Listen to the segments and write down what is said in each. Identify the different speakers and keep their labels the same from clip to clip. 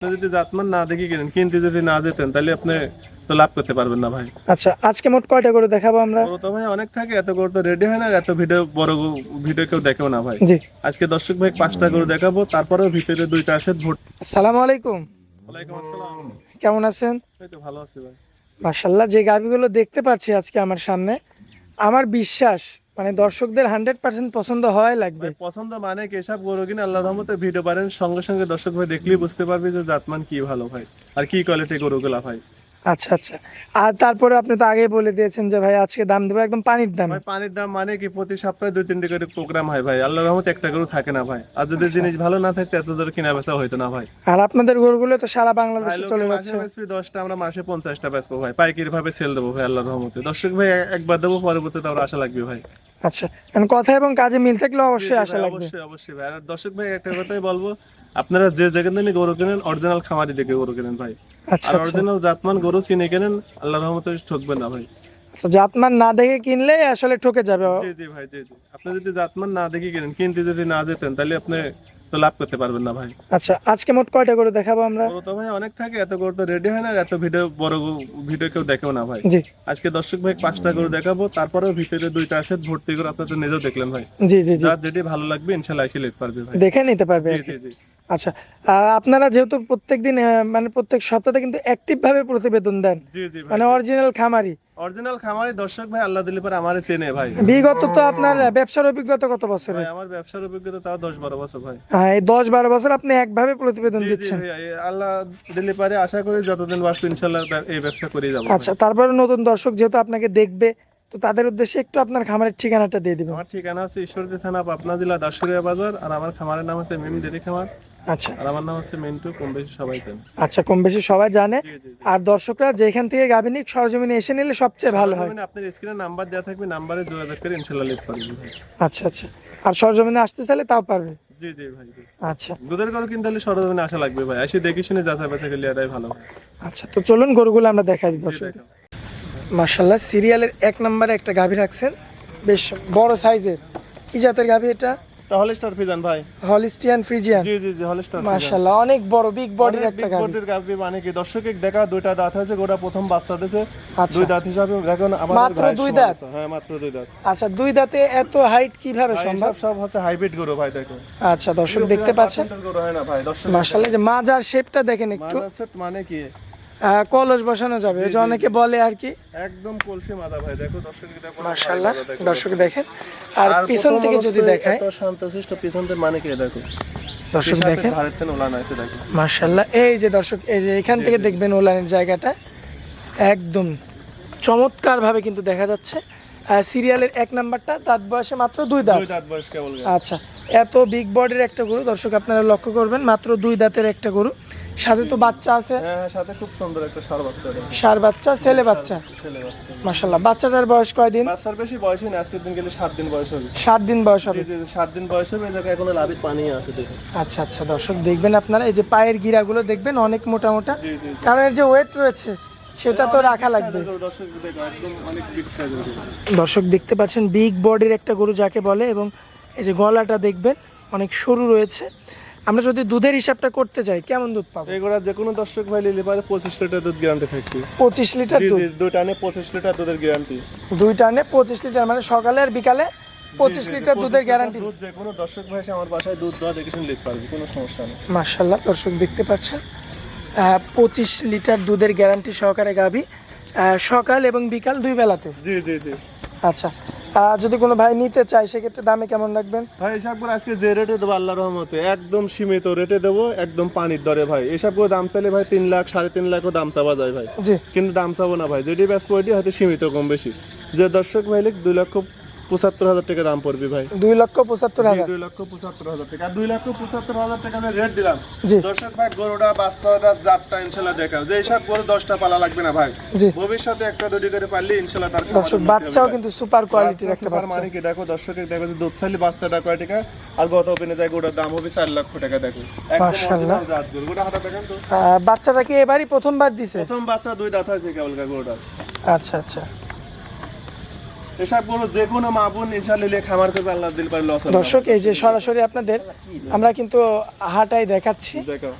Speaker 1: যদি জাতমান না দেখে কিনেন, কিনতে যদি না যেতেন তাহলে আপনি তো লাভ করতে পারবেন না ভাই।
Speaker 2: আচ্ছা, আজকে মোট কয়টা করে দেখাবো আমরা?
Speaker 1: গরু তো ভাই অনেক থাকে, এত গরু তো রেডি হয় না, আর এত ভিডিও বড় ভিডিও কেউ দেখেও না ভাই।
Speaker 2: জি।
Speaker 1: আজকে দর্শক ভাই 5টা গরু দেখাবো, তারপরেও ভিতরে 2টা আছে ভোট।
Speaker 2: আসসালামু আলাইকুম।
Speaker 1: ওয়ালাইকুম আসসালাম।
Speaker 2: কেমন আছেন?
Speaker 1: এই তো ভালো আছি ভাই।
Speaker 2: মাশাআল্লাহ, যে গাভীগুলো দেখতে পাচ্ছি আজকে আমার সামনে, আমার বিশ্বাস মানে দর্শকদের 100% পছন্দ হয় লাগবে।
Speaker 1: ভাই পছন্দ মানে কি, এসব গরু কিনে আল্লাহর রহমতে ভিডিও পারেন, সঙ্গে সঙ্গে দর্শক ভাই দেখলেই বুঝতে পারবে যে জাতমান কি ভালো ভাই, আর কি কোয়ালিটি গরুগুলা ভাই।
Speaker 2: আচ্ছা আচ্ছা। আর তারপরে আপনি তো আগেই বলে দিয়েছেন যে ভাই আজকে দাম দেবো একদম পানির দামে।
Speaker 1: ভাই পানির দাম মানে কি, প্রতি সপ্তাহে 2-3টি করে প্রোগ্রাম হয় ভাই, আল্লাহর রহমতে একটা গরু থাকে না ভাই। আর যদি জিনিস ভালো না থাকতো এত দূর কিনা বেচা হইতো না ভাই।
Speaker 2: আর আপনাদের গরুগুলো তো সারা
Speaker 1: ভাই
Speaker 2: বাংলাদেশে
Speaker 1: লোকে
Speaker 2: চলে
Speaker 1: মাসে
Speaker 2: যাচ্ছে।
Speaker 1: বেচবি 10টা, আমরা মাসে 50টা বেচবো ভাই, পাইকারি ভাবে সেল দেবো ভাই আল্লাহর রহমতে। দর্শক ভাই একবার দেবো, পরবর্তীতে আবার আশা লাগবে ভাই।
Speaker 2: আচ্ছা, কারণ কথা এবং কাজে মিল থাকলে
Speaker 1: জি,
Speaker 2: অবশ্যই
Speaker 1: জি
Speaker 2: আশা
Speaker 1: ভাই,
Speaker 2: লাগবে।
Speaker 1: অবশ্যই অবশ্যই ভাই। আর দর্শক ভাই একটা কথাই বলবো, আপনারা যে যেখান থেকে গরু কেনেন অরিজিনাল খামারি দেখে গরু কেনেন ভাই।
Speaker 2: আচ্ছা
Speaker 1: আর
Speaker 2: আচ্ছা।
Speaker 1: অরিজিনাল জাতমান গরু চিনে কেনেন, আল্লাহর রহমতে ঠকবেন না ভাই।
Speaker 2: আচ্ছা, জাতমান না দেখে কিনলে আসলে ঠকে যাবে।
Speaker 1: জি জি ভাই, জি জি। আপনি যদি জাতমান না দেখে কিনেন, কিনতে যদি না যেতেন তাহলে আপনি তো লাভ করতে পারবেন না ভাই।
Speaker 2: আচ্ছা, আজকে মোট কয়টা করে দেখাবো আমরা?
Speaker 1: গরু তো ভাই অনেক থাকে, এত গরু তো রেডি হয় না, আর এত ভিডিও বড় ভিডিও কেউ দেখেও না ভাই।
Speaker 2: জি
Speaker 1: আজকে দর্শক ভাই 5টা গরু দেখাবো, তারপরেও ভিতরে 2টা আছে ভর্তি করে, আপনার তো নিজেও দেখলেন ভাই।
Speaker 2: জি জি জি,
Speaker 1: যার যেটি ভালো লাগবে ইনশাল্লাহ এসে নিতে পারবে ভাই।
Speaker 2: দেখে নিতে পারবে
Speaker 1: জি
Speaker 2: আর কি।
Speaker 1: জি জি।
Speaker 2: আচ্ছা, আপনারা যেহেতু প্রত্যেকদিন মানে প্রত্যেক সপ্তাহে কিন্তু অ্যাক্টিভ ভাবে প্রতিবেদন দেন,
Speaker 1: জি জি ভাই।
Speaker 2: মানে অরিজিনাল খামারি।
Speaker 1: অরিজিনাল খামারি দর্শক ভাই আল্লাহ দিলে পরে আমারে চেনে ভাই।
Speaker 2: বিগত তো আপনার ব্যবসার অভিজ্ঞতা কত
Speaker 1: ভাই
Speaker 2: বছরের?
Speaker 1: আমার ব্যবসার অভিজ্ঞতা তাও 10-12 বছর ভাই।
Speaker 2: এই 10-12 বছর আপনি একভাবে প্রতিবেদন
Speaker 1: জি জি
Speaker 2: দিচ্ছেন।
Speaker 1: ভাই, আল্লাহ দিলে পারে আশা করি যতদিন বাঁচবো ইনশাল্লাহ এই ব্যবসা করে যাবো ভাই।
Speaker 2: আচ্ছা, তারপরে নতুন দর্শক যেহেতু আপনাকে দেখবে, তো তাদের উদ্দেশ্যে একটু আপনার খামারের ঠিকানাটা দিয়ে দিবেন।
Speaker 1: আমার ঠিকানা হচ্ছে ঈশ্বরদী থানা, পাবনা জেলা, দাসুরিয়া বাজার। আর আমার খামারের নাম হচ্ছে মিম ডেরি খামার।
Speaker 2: আচ্ছা
Speaker 1: আর আমার নাম হচ্ছে মিন্টু, কম বেশি সবাই জানে।
Speaker 2: আচ্ছা, কম বেশি সবাই জানে।
Speaker 1: জি জি জি।
Speaker 2: আর দর্শকরা যেখান থেকে গাভী নিক সরজমিনে এসে নিলে সবচেয়ে ভালো হয়।
Speaker 1: সরজমিনে আপনার স্ক্রিনে নাম্বার দেওয়া থাকবে, নাম্বারে যোগাযোগ করে ইনশাল্লাহ লিখ পারবেন ভাই।
Speaker 2: আচ্ছা আচ্ছা। আর সরজমিনে আসতে চাইলে তাও পারবে।
Speaker 1: জি জি ভাই জি।
Speaker 2: আচ্ছা
Speaker 1: দুধের গরু কিনতে হলে সরজমিনে আসা লাগবে ভাই, এসে দেখে শুনে যাচাই বাছাই করলে এটাই ভালো হয়।
Speaker 2: আচ্ছা, তো চলুন গরুগুলো আমরা দেখাই দিই
Speaker 1: জি
Speaker 2: দর্শক।
Speaker 1: দেখো।
Speaker 2: মাশাআল্লাহ, সিরিয়ালের 1 নম্বরে একটা গাভী রাখছেন, বেশ বড় সাইজের। কি জাতের গাভী এটা?
Speaker 1: হলস্টার ফিজান ভাই।
Speaker 2: Holstein Friesian.
Speaker 1: জি জি জি, হলস্টার ফিজান।
Speaker 2: মাশাআল্লাহ, অনেক বড় বিগ বডির একটা গাভী।
Speaker 1: বডির গাভী মানে কি, দর্শকের দেখা 2টা দাঁত আছে, গোটা প্রথম বাচ্চা দিয়েছে।
Speaker 2: আচ্ছা।
Speaker 1: 2 দাঁত হিসাবে দেখুন আমার
Speaker 2: মাত্র
Speaker 1: ভাইয়ের
Speaker 2: 2
Speaker 1: সমান
Speaker 2: দাঁত?
Speaker 1: আছে। হ্যাঁ মাত্র 2 দাঁত।
Speaker 2: আচ্ছা, 2 দাঁতে এত হাইট কিভাবে
Speaker 1: ভাই
Speaker 2: সম্ভব?
Speaker 1: সব হচ্ছে হাইব্রিড গরু ভাই, দেখো।
Speaker 2: আচ্ছা, দর্শক দেখতে পাচ্ছেন
Speaker 1: গরু হয় না ভাই, দর্শক
Speaker 2: মাশাআল্লাহ, যে মাজার শেপটা দেখেন একটু।
Speaker 1: মানে কি
Speaker 2: কলস বসানো যাবে, ওই যে অনেকে বলে আর কি।
Speaker 1: একদম কলসি মাদা ভাই, দেখো দর্শক দেখো।
Speaker 2: মাশাআল্লাহ, দর্শক দেখেন। আর পিছন থেকে যদি দেখায়,
Speaker 1: এত শান্তশিষ্ট পিছনতে মানে কি দেখো।
Speaker 2: দর্শক দেখেন
Speaker 1: ভারতের ওলান আছে দেখো।
Speaker 2: মাশাআল্লাহ। এই যে দর্শক, এই যে এখান থেকে দেখবেন ওলানের জায়গাটা একদম চমৎকার ভাবে কিন্তু দেখা যাচ্ছে। সিরিয়ালের 1 নাম্বারটা দাঁত বয়সে মাত্র 2 দাঁত।
Speaker 1: 2 দাঁত বয়স কেবল।
Speaker 2: আচ্ছা, এত বিগ বডির একটা গরু দর্শক আপনারা লক্ষ্য করবেন, মাত্র 2 দাঁতের একটা গরু, সাথে তো বাচ্চা আছে।
Speaker 1: হ্যাঁ সাথে খুব সুন্দর একটা ষাঁড় বাচ্চা দেখো।
Speaker 2: ষাঁড় বাচ্চা, ছেলে বাচ্চা।
Speaker 1: ছেলে বাচ্চা।
Speaker 2: মাশাআল্লাহ, বাচ্চাটার বয়স কয়দিন?
Speaker 1: বাচ্চার বেশি বয়স হয় না, আজকের দিন গেলে 7 দিন বয়স হবে।
Speaker 2: 7 দিন বয়স হবে।
Speaker 1: জি জি 7 দিন বয়স হবে, এই জায়গায় এখনো লাভির পানি আছে দেখো।
Speaker 2: আচ্ছা আচ্ছা, দর্শক দেখবেন আপনারা এই যে পায়ের গিরাগুলো দেখবেন অনেক মোটা মোটা,
Speaker 1: জি জি।
Speaker 2: কারণ এর যে ওয়েট রয়েছে সেটা তো রাখা লাগবে।
Speaker 1: দর্শক দেখো একদম অনেক বিগ সাইজের গরু।
Speaker 2: দর্শক দেখতে পাচ্ছেন বিগ বডির একটা গরু যাকে বলে, এবং এই যে গলাটা দেখবেন অনেক সরু রয়েছে। আমরা যদি দুধের হিসাবটা করতে যাই কেমন দুধ পাবো?
Speaker 1: এগুলা যে কোনো দর্শক ভাই নিলে পারে 25 লিটার দুধ গ্যারান্টি থাকবে।
Speaker 2: 25 লিটার
Speaker 1: জি
Speaker 2: দুধ?
Speaker 1: জি, 2 টানে 25 লিটার দুধের গ্যারান্টি।
Speaker 2: 2 টানে 25 লিটার, মানে সকালে আর বিকালে 25 লিটার দুধের গ্যারান্টি।
Speaker 1: দুধ যে কোনো দর্শক ভাই এসে আমার বাসায় দুধ দোয়া দেখে শুনে নিতে পারবে, কোনো সমস্যা নেই।
Speaker 2: মাশাআল্লাহ, দর্শক দেখতে পাচ্ছেন 25 লিটার দুধের গ্যারান্টি সহকারে গাভী, সকাল এবং বিকাল 2 বেলাতে।
Speaker 1: জি জি জি।
Speaker 2: আচ্ছা, যদি কোনো ভাই নিতে চায় সেক্ষেত্রে দামে কেমন রাখবেন?
Speaker 1: ভাই এসব করে আজকে যে রেটে দেবো আল্লাহর রহমতে একদম সীমিত রেটে দেবো, একদম পানির দরে ভাই। এসব করে দাম চাইলে ভাই 3 লাখ 3.5 লাখও দাম চাওয়া যায় ভাই,
Speaker 2: জি।
Speaker 1: কিন্তু দাম চাবো না ভাই, যেটি ব্যাস ওইটি হয়তো সীমিত কম বেশি। যে দর্শক ভাই 2,75,000 টাকা দাম পড়বে ভাই।
Speaker 2: 2,75,000?
Speaker 1: 2,75,000 টাকা। আর 2,75,000 টাকা আমি রেট দিলাম।
Speaker 2: জি
Speaker 1: দর্শক ভাই গরুটা বাচ্চাটা জাতটা ইনশাল্লাহ দেখাও, যে সব গরু 10টা পালা লাগবে না ভাই,
Speaker 2: জি।
Speaker 1: ভবিষ্যতে 1টা 2টি করে পারলে ইনশাল্লাহ তার
Speaker 2: দর্শক বাচ্চাও কিন্তু সুপার কোয়ালিটির একটা
Speaker 1: সুপার
Speaker 2: বাচ্চা।
Speaker 1: মানে কি দেখো, দর্শকের দেখো যে দুধ চাইলে বাচ্চাটা কয় টাকা, আর গত ওপেনে যায় গোটার দাম হবে 4 লক্ষ টাকা দেখো। একদম
Speaker 2: মাশাআল্লাহ।
Speaker 1: অরিজিনাল জাত গরু। গোটা হাতে দেখেন তো।
Speaker 2: বাচ্চাটা কি এবারই প্রথমবার দিছে?
Speaker 1: প্রথম বাচ্চা 2 দাঁত হয়েছে কেবল গরুটা।
Speaker 2: আচ্ছা আচ্ছা।
Speaker 1: এসব গরু যে কোনো মা বোন ইনশাআল্লাহ খামার করবে, আল্লাহ দিল পারে লস হবে না।
Speaker 2: দর্শক এই যে সরাসরি আপনাদের আমরা কিন্তু হাটাই দেখাচ্ছি,
Speaker 1: দেখো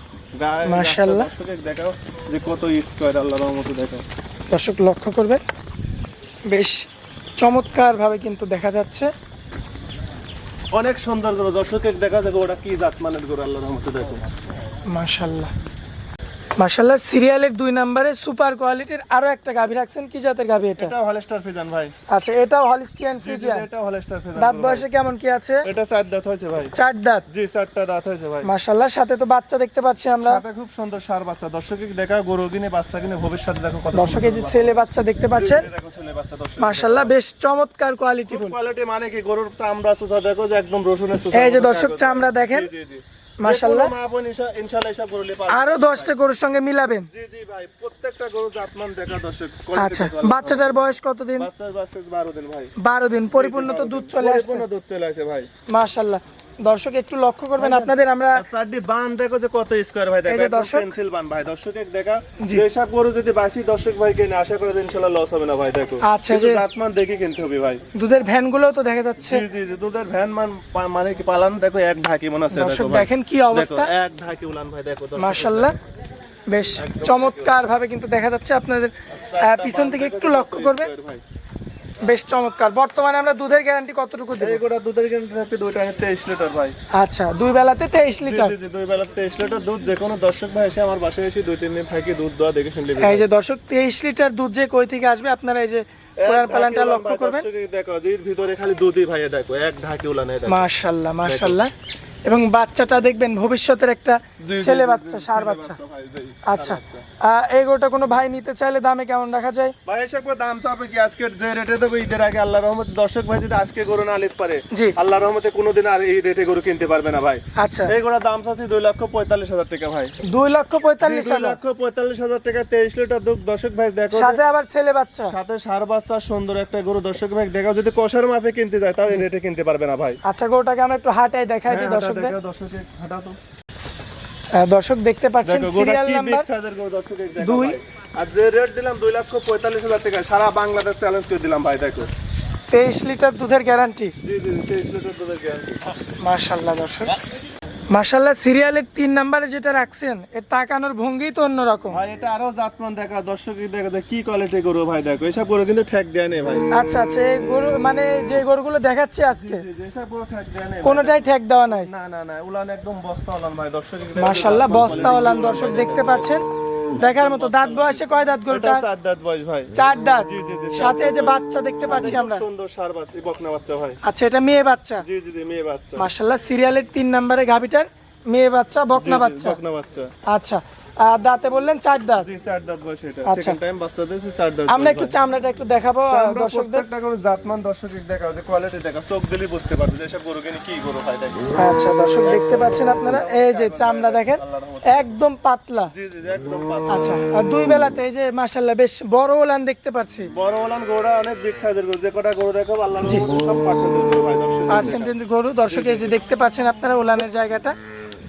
Speaker 1: গায়ে
Speaker 2: মাশাআল্লাহ।
Speaker 1: দর্শকে দেখাও যে কত স্কয়ার, আল্লাহর রহমতে দেখাও।
Speaker 2: দর্শক লক্ষ্য করবেন, বেশ চমৎকারভাবে কিন্তু দেখা যাচ্ছে।
Speaker 1: অনেক সুন্দর গরু, দর্শকে দেখা যাবে ওটা কি জাত মানের গরু, আল্লাহর রহমতে দেখো।
Speaker 2: মাশাআল্লাহ মাশাআল্লাহ। সিরিয়ালের 2 নম্বরে সুপার কোয়ালিটির আরো একটা গাভী রাখছেন, কি জাতের গাভী এটা?
Speaker 1: এটা হলস্টার ফিজান ভাই।
Speaker 2: আচ্ছা, এটাও হলিস্টিয়ান
Speaker 1: জি, জি,
Speaker 2: ফ্রিজিয়ান।
Speaker 1: এটা হলস্টার ফিজান।
Speaker 2: দাঁত বয়সে কেমন কি আছে?
Speaker 1: এটা 4 দাঁত হয়েছে ভাই।
Speaker 2: 4 দাঁত।
Speaker 1: জি, 4টা দাঁত হয়েছে ভাই।
Speaker 2: মাশাআল্লাহ, সাথে তো বাচ্চা দেখতে পাচ্ছি আমরা।
Speaker 1: সাথে খুব সুন্দর সার বাচ্চা, দর্শকে দেখা গরু কিনে বাচ্চা কিনে ভবিষ্যতে দেখো কত
Speaker 2: দর্শক এই যে ছেলে বাচ্চা দেখতে পাচ্ছেন,
Speaker 1: দেখো ছেলে বাচ্চা দর্শক।
Speaker 2: মাশাআল্লাহ বেশ চমৎকার কোয়ালিটিফুল।
Speaker 1: কোয়ালিটি মানে কি, গরুর চামড়া সুসা দেখো যে একদম রসুনের সুসা।
Speaker 2: এই যে দর্শক চামড়া দেখেন,
Speaker 1: জি, জি,
Speaker 2: মাশাআল্লাহ।
Speaker 1: মা বোন ইনশাআল্লাহ এসব গরু পাবে।
Speaker 2: আরো 10টা গরুর সঙ্গে মিলাবেন।
Speaker 1: জি, জি ভাই, প্রত্যেকটা গরু জাতমান দেখা দর্শক।
Speaker 2: আচ্ছা, বাচ্চাটার বয়স কতদিন?
Speaker 1: বাচ্চার বয়স 12 দিন ভাই।
Speaker 2: 12 দিন। পরিপূর্ণ তো দুধ চলে আসছে।
Speaker 1: পরিপূর্ণ দুধ চলে আসে ভাই।
Speaker 2: মাশাআল্লাহ। দর্শক একটু লক্ষ্য করবেন আপনাদের, আমরা
Speaker 1: সাড্ডি বান দেখো যে কত স্কয়ার ভাই, দেখো
Speaker 2: এই যে
Speaker 1: একদম
Speaker 2: দর্শক।
Speaker 1: পেন্সিল বান ভাই, দর্শকে দেখা
Speaker 2: জি।
Speaker 1: যে সব গরু যদি বাসি দর্শক ভাই কিনে আশা করি যে ইনশাআল্লাহ লস হবে না ভাই, দেখো।
Speaker 2: আচ্ছা,
Speaker 1: কিন্তু
Speaker 2: যে-
Speaker 1: জাতমান দেখে কিনতে হবে ভাই।
Speaker 2: দুধের ভ্যানগুলোও তো দেখা যাচ্ছে।
Speaker 1: জি, জি, জি, দুধের ভ্যান মানে কি পালান দেখো, এক ঢাকি মনে আছে
Speaker 2: দর্শক
Speaker 1: দেখো ভাই।
Speaker 2: দেখেন কি অবস্থা,
Speaker 1: দেখো, এক ঢাকি উলান ভাই, দেখো দর্শক।
Speaker 2: মাশাআল্লাহ বেশ চমৎকার ভাবে কিন্তু দেখা যাচ্ছে আপনাদের। পিছন থেকে একটু লক্ষ্য করবেন,
Speaker 1: ভাই।
Speaker 2: বেশ চমৎকার। বর্তমানে আমরা দুধের গ্যারান্টি কতটুকু দেব?
Speaker 1: এই গোটা দুধের গ্যারান্টি থাকবে 2 টাইমে 23 লিটার ভাই।
Speaker 2: আচ্ছা, 2 বেলাতে 23
Speaker 1: জি,
Speaker 2: লিটার।
Speaker 1: জি, জি, 2 বেলা 23 লিটার দুধ। যে কোনো দর্শক ভাই এসে আমার বাসায় এসে 2-3 দিন থাকি দুধ দোয়া দেখে শুনলে
Speaker 2: এই যে দর্শক 23 লিটার দুধ যে কই থেকে আসবে আপনারা এই যে কোলার পালানটা লক্ষ্য করবেন।
Speaker 1: দেখো এর ভিতরে খালি দুধই ভাই, দেখো এক ঢাকি উলানে দেখো।
Speaker 2: মাশাআল্লাহ মাশাআল্লাহ। এবং বাচ্চাটা দেখবেন ভবিষ্যতের একটা
Speaker 1: জি, জি,
Speaker 2: ছেলে
Speaker 1: জি,
Speaker 2: বাচ্চা,
Speaker 1: জি,
Speaker 2: ষাঁড়
Speaker 1: ছেলে
Speaker 2: বাচ্চা।
Speaker 1: ভাই, জি,
Speaker 2: আচ্ছা,
Speaker 1: ষাঁড় বাচ্চা।
Speaker 2: এই গোটা কোনো ভাই নিতে চাইলে দামে কেমন রাখা যায়?
Speaker 1: ভাই এসব দাম তো আপনি কি আজকে যে রেটে দেবো ঈদের আগে, আল্লাহর রহমতে দর্শক ভাই যদি আজকে গরু না নিতে পারে,
Speaker 2: জি।
Speaker 1: আল্লাহর রহমতে কোনোদিন আর এই রেটে গরু কিনতে পারবে না ভাই।
Speaker 2: আচ্ছা,
Speaker 1: এই গরুর দাম চাচ্ছি 2,45,000 টাকা ভাই।
Speaker 2: 2,45,000।
Speaker 1: 2,45,000 টাকা 23 লিটার দুধ, দর্শক ভাই দেখো।
Speaker 2: সাথে আবার ছেলে বাচ্চা।
Speaker 1: সাথে ষাঁড় বাচ্চা সুন্দর একটা গরু, দর্শক ভাই দেখো। যদি কষার মাপে কিনতে যায় তাও এই রেটে কিনতে পারবে না ভাই।
Speaker 2: আচ্ছা, গরুটাকে আমরা একটু হাঁটাই দেখাই দিই
Speaker 1: হ্যাঁ,
Speaker 2: দর্শকদের।
Speaker 1: দেখো, দর্শকে হাঁটাও তো।
Speaker 2: দর্শক দেখতে পাচ্ছেন
Speaker 1: দেখো, গোটা
Speaker 2: সিরিয়াল
Speaker 1: কি
Speaker 2: নাম্বার
Speaker 1: big size-এর গরু, দর্শকে দেখো
Speaker 2: 2।
Speaker 1: ভাই। আর যে রেট দিলাম 2,45,000 টাকা, সারা বাংলাদেশ চ্যালেঞ্জ করে দিলাম ভাই, দেখো।
Speaker 2: 23 লিটার দুধের গ্যারান্টি।
Speaker 1: জি, জি, 23 লিটার দুধের গ্যারান্টি।
Speaker 2: মাশাআল্লাহ দর্শক, মাশাআল্লাহ। সিরিয়ালের 3 নম্বরে যেটা রাখছেন এর তাকানোর ভঙ্গি তো অন্যরকম।
Speaker 1: ভাই এটা আরো জাতমান দেখা, দর্শক দেখো যে কি কোয়ালিটি গরু ভাই, দেখো এসব গরু কিন্তু ঠেক দেয় না ভাই।
Speaker 2: আচ্ছা আচ্ছা, এই গরু মানে যে গরুগুলো দেখাচ্ছি আজকে
Speaker 1: জি, জি, এসব গরু ঠেক দেয় না ভাই।
Speaker 2: কোনোটাই ঠেক দেওয়া নাই।
Speaker 1: না, না, না, উলান একদম বস্তা উলান ভাই, দর্শক
Speaker 2: মাশাআল্লাহ, বস্তা ওলান দর্শক দেখতে পাচ্ছেন, দেখার মতো। দাঁত বয়সে কয় দাঁত গরুটা?
Speaker 1: 4 দাঁত বয়স ভাই।
Speaker 2: 4 দাঁত।
Speaker 1: জি, জি, জি,
Speaker 2: সাথে এই যে বাচ্চা দেখতে পাচ্ছি আমরা।
Speaker 1: খুব সুন্দর ষাঁড় বাচ্চা, বকনা বাচ্চা ভাই।
Speaker 2: আচ্ছা, এটা মেয়ে বাচ্চা।
Speaker 1: জি, জি, জি, মেয়ে বাচ্চা।
Speaker 2: মাশাআল্লাহ, সিরিয়ালের 3 নম্বরে গাভিটার মেয়ে বাচ্চা, বকনা
Speaker 1: জি, জি,
Speaker 2: বাচ্চা।
Speaker 1: বকনা বাচ্চা।
Speaker 2: আচ্ছা, আর দাঁতে বললেন 4 দাঁত।
Speaker 1: জি, 4 দাঁত বয়স এটা।
Speaker 2: আচ্ছা।
Speaker 1: সেকেন্ড টাইম বাচ্চা দিয়েছে, 4 দাঁত।
Speaker 2: আমরা একটু চামড়াটা একটু দেখাবো দর্শকদের।
Speaker 1: প্রত্যেকটা গরু জাতমান দর্শক দেখাও যে কোয়ালিটি দেখা, চোখ দিলেই বুঝতে পারবে যে এসব গরু কিনে কি গরু ভাই, দেখো।
Speaker 2: আচ্ছা দর্শক দেখতে পাচ্ছেন আপনারা, এই যে চামড়া দেখেন একদম পাতলা।
Speaker 1: জি, জি, জি, একদম পাতলা।
Speaker 2: আচ্ছা, আর 2 বেলাতে এই যে মাশাআল্লাহ বেশ বড় ওলান দেখতে পাচ্ছি।
Speaker 1: বড় ওলান গরুটা অনেক বিগ সাইজের গরু, যে কটা গরু দেখো আল্লাহর রহমতে সব পার্সেন্টেজ গরু ভাই, দর্শক।
Speaker 2: পার্সেন্টেজ গরু। দর্শক এই যে দেখতে পাচ্ছেন আপনারা ওলানের জায়গাটা,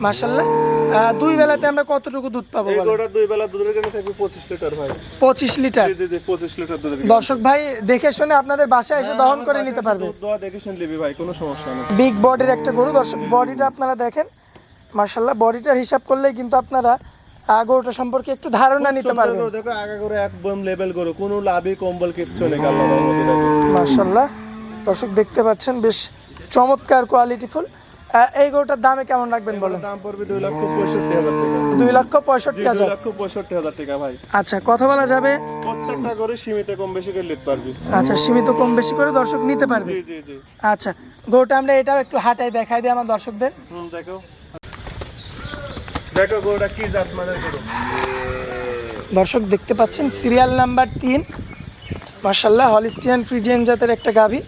Speaker 2: মাশাআল্লাহ। 2 বেলাতে আমরা কতটুকু দুধ পাবো
Speaker 1: এই
Speaker 2: বলেন?
Speaker 1: গরুটা 2 বেলা দুধের জন্য থাকবে 25 লিটার ভাই।
Speaker 2: 25 লিটার।
Speaker 1: জি, জি, জি, 25 লিটার দুধের।
Speaker 2: দর্শক ভাই দেখে শুনে আপনাদের বাসায় এসে দহন করে নিতে পারবে।
Speaker 1: দুধ দোয়া দেখে শুনে নিবি ভাই, কোনো সমস্যা নেই।
Speaker 2: বিগ বডির একটা গরু। দর্শক বডিটা আপনারা দেখেন, মাশাআল্লাহ। বডিটার হিসাব করলেই কিন্তু আপনারা গরুটা সম্পর্কে একটু ধারণা নিতে পারবেন।
Speaker 1: গরু দেখো, আগা গরু একদম লেভেল গরু, কোনো লাভি কম্বল কিচ্ছু নেই আল্লাহর রহমতে, দেখো।
Speaker 2: মাশাআল্লাহ দর্শক দেখতে পাচ্ছেন বেশ চমৎকার কোয়ালিটিফুল। এই গরুটার দামে কেমন রাখবেন বলেন?
Speaker 1: দাম পড়বে 2,65,000 টাকা।
Speaker 2: 2,65,000।
Speaker 1: 2,65,000 টাকা ভাই।
Speaker 2: আচ্ছা, কথা বলা যাবে?
Speaker 1: প্রত্যেকটা গরু সীমিত কম বেশি করে নিতে পারবি।
Speaker 2: আচ্ছা, সীমিত কম বেশি করে দর্শক নিতে পারবে।
Speaker 1: জি, জি, জি।
Speaker 2: আচ্ছা, গরুটা আমরা এটাও একটু হাঁটাই দেখাই দিই আমার দর্শকদের।
Speaker 1: দেখো, দেখো গরুটা কি জাত মানের গরু।
Speaker 2: দর্শক দেখতে পাচ্ছেন সিরিয়াল নাম্বার 3, মাশাআল্লাহ, হলিস্টিয়ান ফ্রিজিয়ান জাতের একটা গাভী,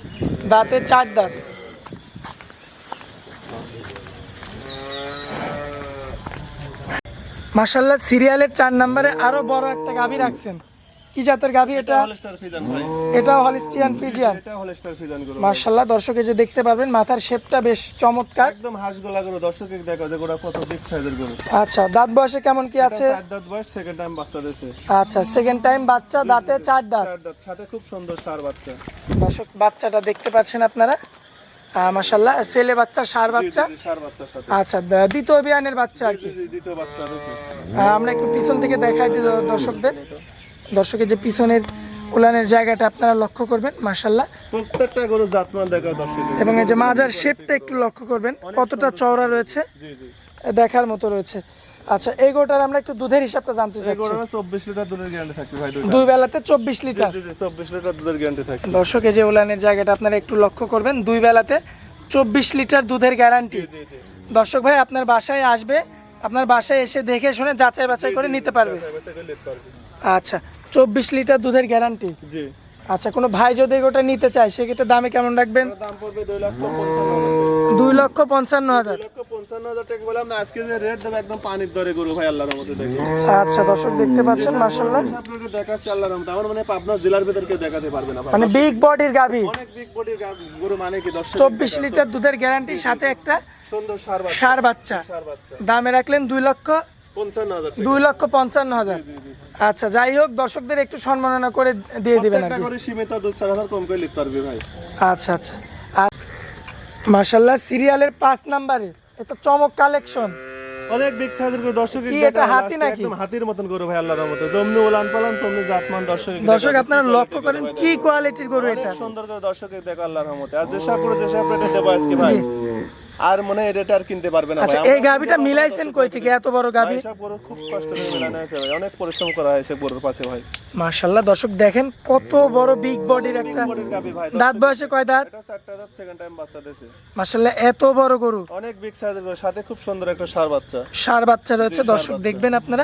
Speaker 2: দাঁতে 4 দাঁত। মাশাআল্লাহ, সিরিয়ালের 4 নম্বরে আরো বড় একটা গাভী রাখছেন, কি জাতের গাভী এটা?
Speaker 1: হলস্টার ফিজান ভাই।
Speaker 2: এটাও হলিস্টিয়ান ফ্রিজিয়ান।
Speaker 1: এটা হলস্টার ফিজান গরু।
Speaker 2: মাশাআল্লাহ, দর্শক এই যে দেখতে পারবেন মাথার শেপটা বেশ চমৎকার।
Speaker 1: একদম হাঁসগোলা গরু, দর্শকে দেখো যে গোটা কত বিগ সাইজের গরু।
Speaker 2: আচ্ছা, দাঁত বয়সে কেমন কি আছে?
Speaker 1: 4 দাঁত বয়স, সেকেন্ড টাইম বাচ্চা দিয়েছে।
Speaker 2: আচ্ছা, সেকেন্ড টাইম বাচ্চা, দাঁতে 4 দাঁত।
Speaker 1: 4 দাঁত, সাথে খুব সুন্দর ষাঁড় বাচ্চা।
Speaker 2: দর্শক বাচ্চাটা দেখতে পাচ্ছেন আপনারা, মাশাআল্লাহ ছেলে বাচ্চা ষাঁড় বাচ্চা।
Speaker 1: সার বাচ্চার সাথে।
Speaker 2: আচ্ছা দ্বিতীয় বিয়ানের বাচ্চা আর কি।
Speaker 1: দ্বিতীয় বাচ্চা রয়েছে।
Speaker 2: আমরা একটু পিছন থেকে দেখাই দিই দর্শকদের। দর্শকের যে পিছনের উলানের জায়গাটা আপনারা লক্ষ্য করবেন মাশাআল্লাহ,
Speaker 1: প্রত্যেকটা গরু জাতমান দেখা দর্শক।
Speaker 2: এবং এই যে মাজার শেপটা একটু লক্ষ্য করবেন কতটা চওড়া রয়েছে,
Speaker 1: জি জি।
Speaker 2: দেখার মতো রয়েছে। আচ্ছা এই গরুটার আমরা একটু দুধের হিসাবটা জানতে
Speaker 1: এই
Speaker 2: চাচ্ছি।
Speaker 1: গরুটা 24 লিটার দুধের গ্যারান্টি থাকবে ভাই।
Speaker 2: দুই বেলাতে 24 লিটার।
Speaker 1: জি জি 24 লিটার দুধের গ্যারান্টি থাকবে।
Speaker 2: দর্শক এই যে উলানের জায়গাটা আপনারা একটু লক্ষ্য করবেন, দুই বেলাতে 24 লিটার দুধের গ্যারান্টি।
Speaker 1: জি জি।
Speaker 2: দর্শক ভাই আপনার বাসায় আসবে, আপনার বাসায় এসে দেখে শুনে যাচাই বাছাই করে নিতে পারবে। আচ্ছা 24 লিটার দুধের গ্যারান্টি।
Speaker 1: জি।
Speaker 2: আচ্ছা কোনো ভাই যদি ওটা নিতে চায় সেক্ষেত্রে দামে কেমন রাখবেন?
Speaker 1: দাম পড়বে 2,55,000।
Speaker 2: 2,55,000।
Speaker 1: 2,55,000 টাকা বললাম না, আজকে যে রেট দেবে একদম পানির দরে গরু ভাই, আল্লাহর রহমতে দেখুন।
Speaker 2: আচ্ছা দর্শক দেখতে পাচ্ছেন মাশাআল্লাহ,
Speaker 1: আপনাকে দেখাচ্ছি আল্লাহর রহমতে। আমার মানে পাবনা জেলার ভিতর কেউ দেখাতে পারবে না ভাই।
Speaker 2: মানে বিগ বডির গাভী,
Speaker 1: অনেক বিগ বডির গরু মানে কি দর্শক।
Speaker 2: 24 লিটার দুধের গ্যারান্টি, সাথে একটা
Speaker 1: সুন্দর সার বাচ্চা।
Speaker 2: ষাঁড় বাচ্চা।
Speaker 1: সার বাচ্চা।
Speaker 2: দামে রাখলেন
Speaker 1: 2,55,000 টাকা।
Speaker 2: 2,55,000। আচ্ছা যাই হোক দর্শকদের একটু সম্মাননা করে দিয়ে দিবেন আর
Speaker 1: প্রত্যেকটা
Speaker 2: কি।
Speaker 1: করে সীমিত 2-4,000 কম করে নিতে পারবে ভাই।
Speaker 2: আচ্ছা আচ্ছা। আর মাশাআল্লাহ সিরিয়ালের 5 নম্বরে এটা চমক কালেকশন।
Speaker 1: অনেক বিগ সাইজের গরু দর্শক।
Speaker 2: কি এটা হাতি নাকি?
Speaker 1: একদম হাতির মতন গরু ভাই, আল্লাহর রহমতে। যেমনি ওলান পালান তেমনি জাতমান দর্শক।
Speaker 2: দর্শক আপনারা লক্ষ্য করেন কি কোয়ালিটির গরু এটা।
Speaker 1: অনেক সুন্দর করে দর্শকে দেখো আল্লাহর রহমতে। আর যেসব পুরো যেসব রেটে দেব আজকে ভাই,
Speaker 2: জি।
Speaker 1: আর মনে হয় এটা আর কিনতে পারবে না
Speaker 2: আচ্ছা
Speaker 1: ভাই।
Speaker 2: এই গাভীটা মিলাইছেন কই থেকে এত বড় গাভী?
Speaker 1: সব গরু খুব কষ্ট করে মেলানো হয়েছে ভাই, অনেক পরিশ্রম করা হয় সব গরুর পাশে ভাই।
Speaker 2: মাশাআল্লাহ দর্শক দেখেন কত বড় বিগ বডির একটা।
Speaker 1: বডির গাবি ভাই।
Speaker 2: দাঁত বয়সে কয় দাঁত?
Speaker 1: এটা 4টা দাঁত, সেকেন্ড টাইম বাচ্চা দিয়েছে।
Speaker 2: মাশাআল্লাহ এত বড় গরু,
Speaker 1: অনেক বিগ সাইজের গরু, সাথে খুব সুন্দর একটা ষাঁড় বাচ্চা।
Speaker 2: ষাঁড় বাচ্চা রয়েছে দর্শক দেখবেন আপনারা।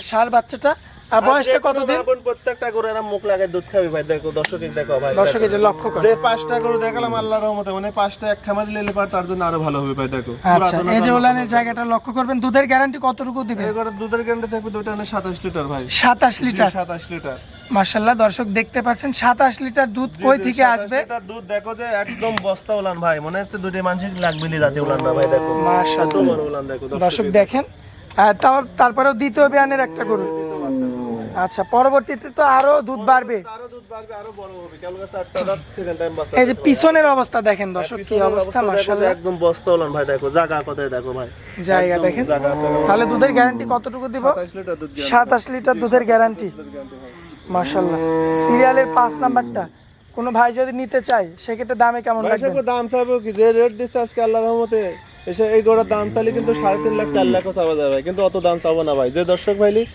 Speaker 2: ষাঁড় বাচ্চাটা আর বয়সটা কতদিন?
Speaker 1: প্রত্যেকটা গরু এরা মুখ লাগায় দুধ খাবে ভাই। দেখো দর্শক দেখো ভাই।
Speaker 2: দর্শক এই যে লক্ষ্য করেন।
Speaker 1: যে 5টা গরু দেখালাম আল্লাহর রহমতে, মানে 5টা এক খামারে নিলে পার তার জন্য আরো ভালো হবে ভাই। দেখো
Speaker 2: আচ্ছা এই যে ওলানের জায়গাটা লক্ষ্য করবেন, দুধের গ্যারান্টি কতটুকু দিবেন?
Speaker 1: এই গরুর দুধের গ্যারান্টি থাকবে দুইটা না 27 লিটার ভাই।
Speaker 2: 27 লিটার।
Speaker 1: 27 লিটার।
Speaker 2: মাশাআল্লাহ দর্শক দেখতে পাচ্ছেন 27 লিটার দুধ কই থেকে আসবে?
Speaker 1: এটা দুধ দেখো যে একদম বস্তা উলান ভাই, মনে হচ্ছে দুটো মানসিক লাগবেলি জাতি উলান না ভাই। দেখো
Speaker 2: মাশাআল্লাহ
Speaker 1: এত বড় উলান দেখো
Speaker 2: দর্শক দেখেন। তারপরেও দ্বিতীয় বিয়ানের একটা গরু। আচ্ছা পরবর্তীতে তো আরো দুধ বাড়বে,
Speaker 1: আরো দুধ বাড়বে, আরো বড় হবে। কেবল 4টা দাঁত, সেকেন্ড টাইম বাচ্চা।
Speaker 2: এই যে পিছনের অবস্থা দেখেন দর্শক কি অবস্থা মাশাআল্লাহ।
Speaker 1: একদম বস্তা উলান ভাই। দেখো জায়গা কোথায় দেখো ভাই,
Speaker 2: জায়গা দেখেন। তাহলে দুধের গ্যারান্টি কতটুকু দিব?
Speaker 1: 27 লিটার দুধ।
Speaker 2: 27 লিটার দুধের গ্যারান্টি। মাশাআল্লাহ সিরিয়ালের 5 নাম্বারটা কোনো ভাই যদি নিতে চায় সেক্ষেত্রে দামে কেমন
Speaker 1: ভাই
Speaker 2: রাখবেন?
Speaker 1: সব দাম চাইবো কি, যে রেট দিচ্ছে আজকে আল্লাহর রহমতে এসে এই গোড়ার দাম চাইলে কিন্তু 3.5 লাখ 4 লাখও চাওয়া যাবে, কিন্তু অত দাম চাবো না ভাই। যে দর্শক ভাইলি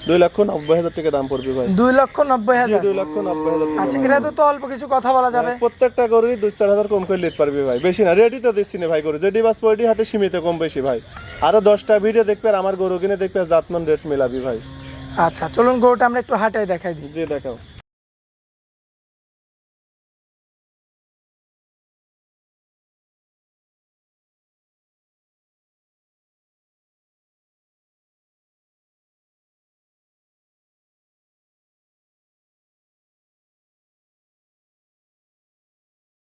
Speaker 1: 2,90,000 টাকা দাম পড়বে ভাই।
Speaker 2: 2,90,000।
Speaker 1: 2,90,000 টাকা।
Speaker 2: আচ্ছা এটা তো অল্প কিছু কথা বলা যাবে।
Speaker 1: প্রত্যেকটা গরুরই 2-4,000 কম করে নিতে পারবি ভাই, বেশি না। রেডি তো দিচ্ছি না ভাই গরু, যেটি বাস পয়টি হাতে সীমিত কম বেশি ভাই। আরো 10টা ভিডিও দেখবে আর আমার গরু কিনে দেখবে জাতমান রেট মেলাবি ভাই।
Speaker 2: আচ্ছা চলুন গরুটা আমরা একটু হাঁটাই দেখাই দিই।
Speaker 1: যে দেখাও।